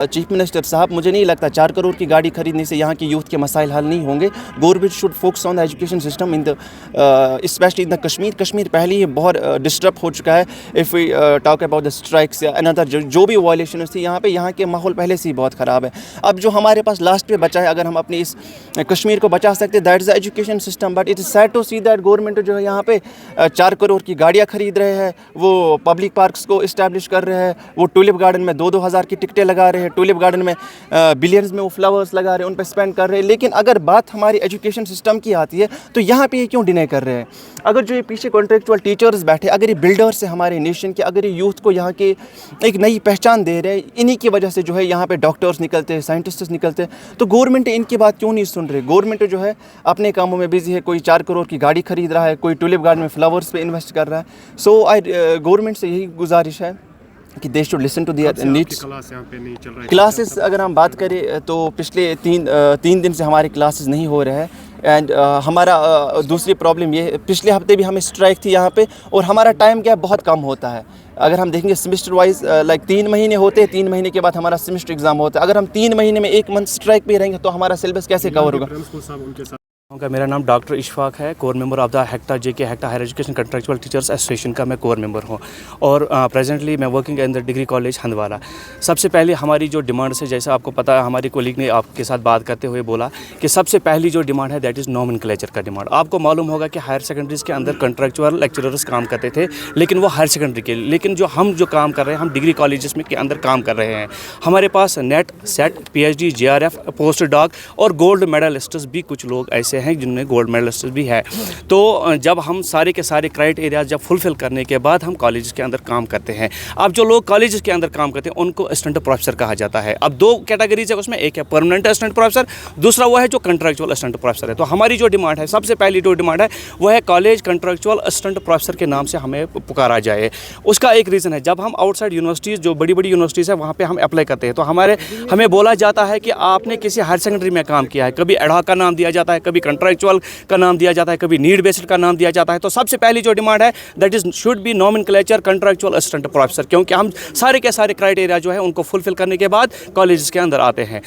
Chief minister साहब, मुझे नहीं लगता 4 करोड़ की गाड़ी खरीदने से यहाँ के यूथ के मसाइल हल नहीं होंगे। Government should focus on the education system in the specially in the Kashmir पहले ही बहुत डिस्टर्ब हो चुका है। If we talk about the strikes या अनदर जो भी वायलेशन थी यहाँ के माहौल पहले से ही बहुत ख़राब है। अब जो हमारे पास लास्ट पे बचा है, अगर हम अपने इस कश्मीर को बचा सकते, that is the education system. But it is sad to see that government जो है यहाँ पे 4 करोड़ की गाड़ियाँ खरीद रहे हैं, वो पब्लिक पार्क्स को इस्टेब्लिश कर रहे हैं, वो टूलिप गार्डन में 2-2 हज़ार की टिकटें लगा रहे हैं, टूलिप गार्डन में बिलियंस में वो फ्लावर्स लगा रहे हैं, उन पर स्पेंड कर रहे हैं। लेकिन अगर बात हमारी एजुकेशन सिस्टम की आती है तो यहाँ पे ये क्यों डिनाई कर रहे हैं? अगर जो ये पीछे कॉन्ट्रेक्चुअल टीचर्स बैठे, अगर ये बिल्डर्स हैं हमारे नेशन के, अगर ये यूथ को यहाँ के एक नई पहचान दे रहे हैं, इन्हीं की वजह से जो है यहाँ पे डॉक्टर्स निकलते हैं, साइंटिस्ट्स निकलते हैं, तो गवर्नमेंट इनकी बात क्यों नहीं सुन रही? गवर्नमेंट जो है अपने कामों में बिजी है, कोई 4 करोड़ की गाड़ी खरीद रहा है, कोई टूलिप गार्डन में फ्लावर्स पे इन्वेस्ट कर रहा है। सो गवर्नमेंट से यही गुजारिश है कि they should listen to their needs. Classes अगर हम बात करें तो पिछले तीन दिन से हमारे क्लासेस नहीं हो रहे हैं। एंड हमारा दूसरी प्रॉब्लम ये है, पिछले हफ्ते भी हमें स्ट्राइक थी यहाँ पे, और हमारा टाइम गैप बहुत कम होता है। अगर हम देखेंगे सेमेस्टर वाइज लाइक 3 महीने होते हैं, 3 महीने के बाद हमारा सेमेस्टर एग्ज़ाम होता है। अगर हम 3 महीने में 1 मंथ स्ट्राइक पे रहेंगे तो हमारा सिलेबस कैसे कवर होगा? मेरा नाम डॉक्टर इशफाक है, core member of the HECTA JK HECTA higher education contractual teachers association का मैं कोर मेंबर हूँ, और प्रेजेंटली मैं working in the degree college Handwara. सबसे पहले हमारी जो डिमांड है, जैसा आपको पता है, हमारी कोलीग ने आपके साथ बात करते हुए बोला कि सबसे पहली जो डिमांड है दैट इज़ नॉमेनक्लेचर का डिमांड। आपको मालूम होगा कि हायर सेकेंडरीज़ के अंदर कंट्रेक्चुअल लेक्चरर्स काम करते थे, लेकिन वो हायर सेकेंडरी के, लेकिन जो काम कर रहे हैं, हम डिग्री कॉलेज में के अंदर काम कर रहे हैं। हमारे पास NET, SET, PhD, JRF, post doc और गोल्ड मेडलिस्ट्स भी कुछ लोग ऐसे हैं जिनमें गोल्ड मेडलिस्ट भी है। तो जब हम सारे के सारे क्राइटेरिया जब फुलफिल करने के बाद हम कॉलेज के अंदर काम करते हैं। अब जो लोग कॉलेज के अंदर काम करते हैं उनको असिस्टेंट प्रोफेसर कहा जाता है। अब 2 कैटेगरीज है उसमें, एक है परमानेंट असिस्टेंट प्रोफेसर, दूसरा वो है जो कंट्रेक्चुअल असिस्टेंट प्रोफेसर है। तो हमारी जो डिमांड है, सबसे पहली जो डिमांड है वो है कॉलेज कंट्रेक्चुअल असिस्टेंट प्रोफेसर के नाम से हमें पुकारा जाए। उसका एक रीज़न है, जब हम आउटसाइड यूनिवर्सिटीज़, जो बड़ी बड़ी यूनिवर्सिटीज़ है, वहाँ पर हम अप्लाई करते हैं तो हमें बोला जाता है कि आपने किसी हायर सेकेंडरी में काम किया है। कभी एडहॉक का नाम दिया जाता है, कभी कंट्रेक्चुअल का नाम दिया जाता है, कभी नीड बेस्ड का नाम दिया जाता है। तो सबसे पहली जो डिमांड है that is should be nomenclature contractual assistant professor, क्योंकि हम सारे के सारे क्राइटेरिया जो है उनको फुलफिल करने के बाद कॉलेज के अंदर आते हैं।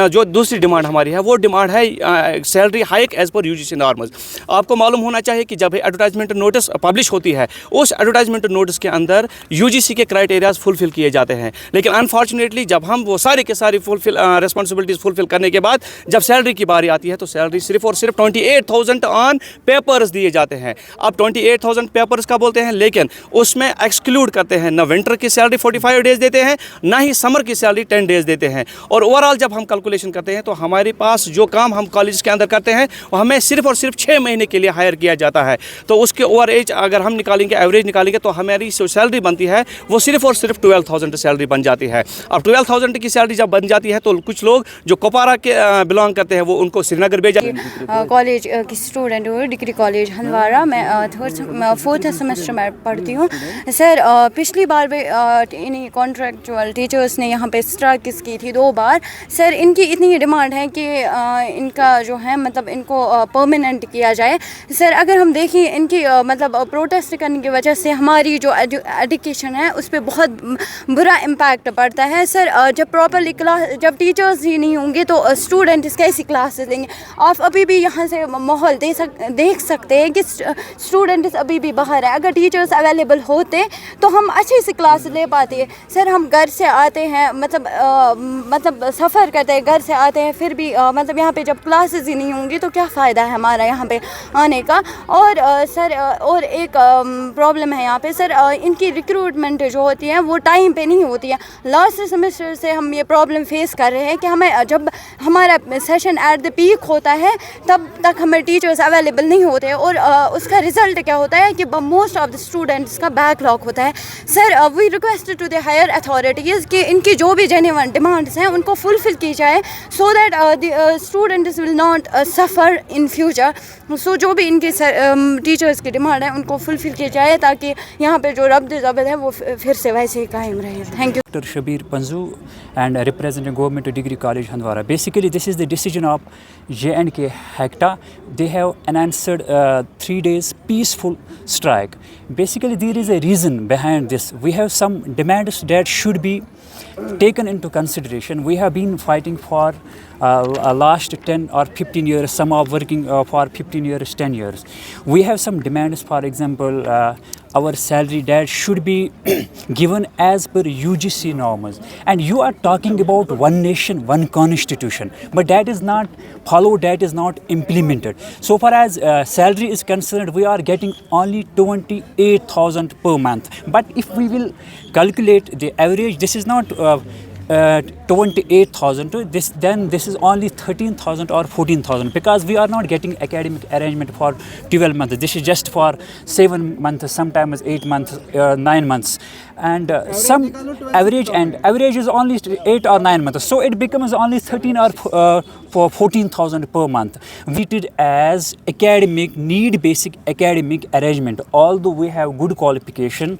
जो दूसरी डिमांड हमारी है वो डिमांड है salary hike as per UGC norms. आपको मालूम होना चाहिए कि जब एडवर्टाइजमेंट नोटिस पब्लिश होती है, उस एडवर्टाइजमेंट नोटिस के अंदर UGC के क्राइटेरियाज फुलफिल किए जाते हैं, लेकिन अनफॉर्चुनेटली जब हम वो सारे के सारे रिस्पॉन्सिबिलिटीज फुलफिल करने के बाद जब सैलरी की बारी आती है तो सैलरी सिर्फ और सिर्फ 28,000 ऑन पेपर्स दिए जाते हैं। अब 28,000 पेपर्स का बोलते हैं, लेकिन उसमें एक्सक्लूड करते हैं, ना विंटर की सैलरी 45 डेज देते हैं, ना ही समर की सैलरी 10 डेज देते हैं। और ओवरऑल जब हम कैलकुलेशन करते हैं तो हमारे पास जो काम हम कॉलेज के अंदर करते हैं वो हमें सिर्फ और सिर्फ 6 महीने के लिए हायर किया जाता है। तो उसके ओवर एज अगर हम निकालेंगे, एवरेज निकालेंगे, तो हमारी जो सैलरी बनती है वो सिर्फ और सिर्फ 12,000 सैलरी बन जाती है। अब 12,000 की सैलरी जब बन जाती है तो कुछ लोग जो कुपवारा के बिलोंग करते हैं वो उनको श्रीनगर भेजा। कॉलेज की स्टूडेंट हूँ, डिग्री कॉलेज हंदवारा। मैं 4th सेमेस्टर में पढ़ती हूँ। सर, पिछली बार भी इन्हीं कॉन्ट्रेक्चुअल टीचर्स ने यहाँ पे स्ट्राइक की थी 2 बार। सर, इनकी इतनी डिमांड है कि इनका जो है मतलब इनको परमानेंट किया जाए। सर, अगर हम देखें इनकी मतलब प्रोटेस्ट करने की वजह से हमारी जो एजुकेशन है उस पर बहुत बुरा इम्पैक्ट पड़ता है। सर, जब प्रॉपरली क्लास, जब टीचर्स ही नहीं होंगे तो स्टूडेंट्स कैसी क्लासेस लेंगे? आप अभी भी यहाँ से माहौल देख सकते हैं कि स्टूडेंट्स अभी भी बाहर है। अगर टीचर्स अवेलेबल होते तो हम अच्छे से क्लास ले पाते। सर, हम घर से आते हैं, मतलब सफ़र करते हैं, घर से आते हैं, फिर भी मतलब यहाँ पे जब क्लासेस ही नहीं होंगी तो क्या फ़ायदा है हमारा यहाँ पे आने का? और सर, और एक प्रॉब्लम है यहाँ पे सर, इनकी रिक्रूटमेंट जो होती है वो टाइम पे नहीं होती है। लास्ट सेमेस्टर से हम ये प्रॉब्लम फेस कर रहे हैं कि हमें जब हमारा सेशन एट द पीक होता है तब तक हमें टीचर्स अवेलेबल नहीं होते, और उसका रिज़ल्ट क्या होता है कि मोस्ट ऑफ द स्टूडेंट्स का बैकलॉग होता है। Sir, we request to the higher authorities कि इनकी जो भी जेन्युइन डिमांड्स हैं उनको फुलफ़िल की जाए, so that the students will not suffer in future. So जो भी इनकी टीचर्स की डिमांड है उनको फुलफ़िल की जाए ताकि यहाँ पे जो रब्त ज़ब्त है वो फिर से वैसे ही कायम रहे। Thank you. Dr. Shabir Panzu and representing Government Degree College Handwara. Basically, this is the decision of J&K HECTA. They have announced 3 days peaceful strike. Basically, there is a reason behind this. We have some demands that should be taken into consideration. We have been fighting for last 10 or 15 years. Some are working for 15 years, 10 years. We have some demands, for example, our salary that should be given as per UGC norms. And you are talking about one nation, one constitution, but that is not followed, that is not implemented. So far as salary is concerned, we are getting only 28,000 per month. But if we will calculate the average, this is not 28,000, then this is only 13,000 or 14,000, because we are not getting academic arrangement for 12 months. This is just for 7 months, sometimes 8 months, 9 months, and some average is only 8 or 9 months. So it becomes only 13 or for 14,000 per month. We treat as academic need, basic academic arrangement. Although we have good qualification,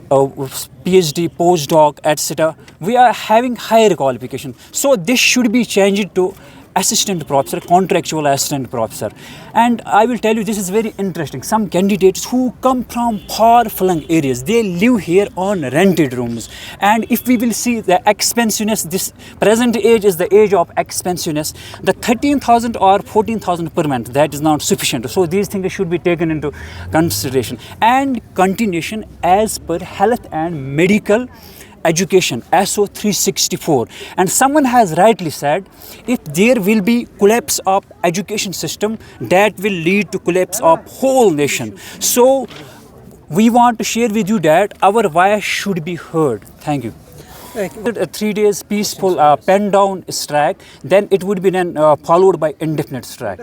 PhD, postdoc, etc., we are having higher qualification. So this should be changed to assistant professor, contractual assistant professor. And I will tell you, this is very interesting. Some candidates who come from far-flung areas, they live here on rented rooms. And if we will see the expensiveness, this present age is the age of expensiveness. The 13,000 or 14,000 per month, that is not sufficient. So these things should be taken into consideration. And continuation as per health and medical education, SO 364. And someone has rightly said, if there will be collapse of education system, that will lead to collapse of whole nation. So we want to share with you that our voice should be heard. Thank you. 3 days peaceful pen down strike, then it would be then followed by indefinite strike.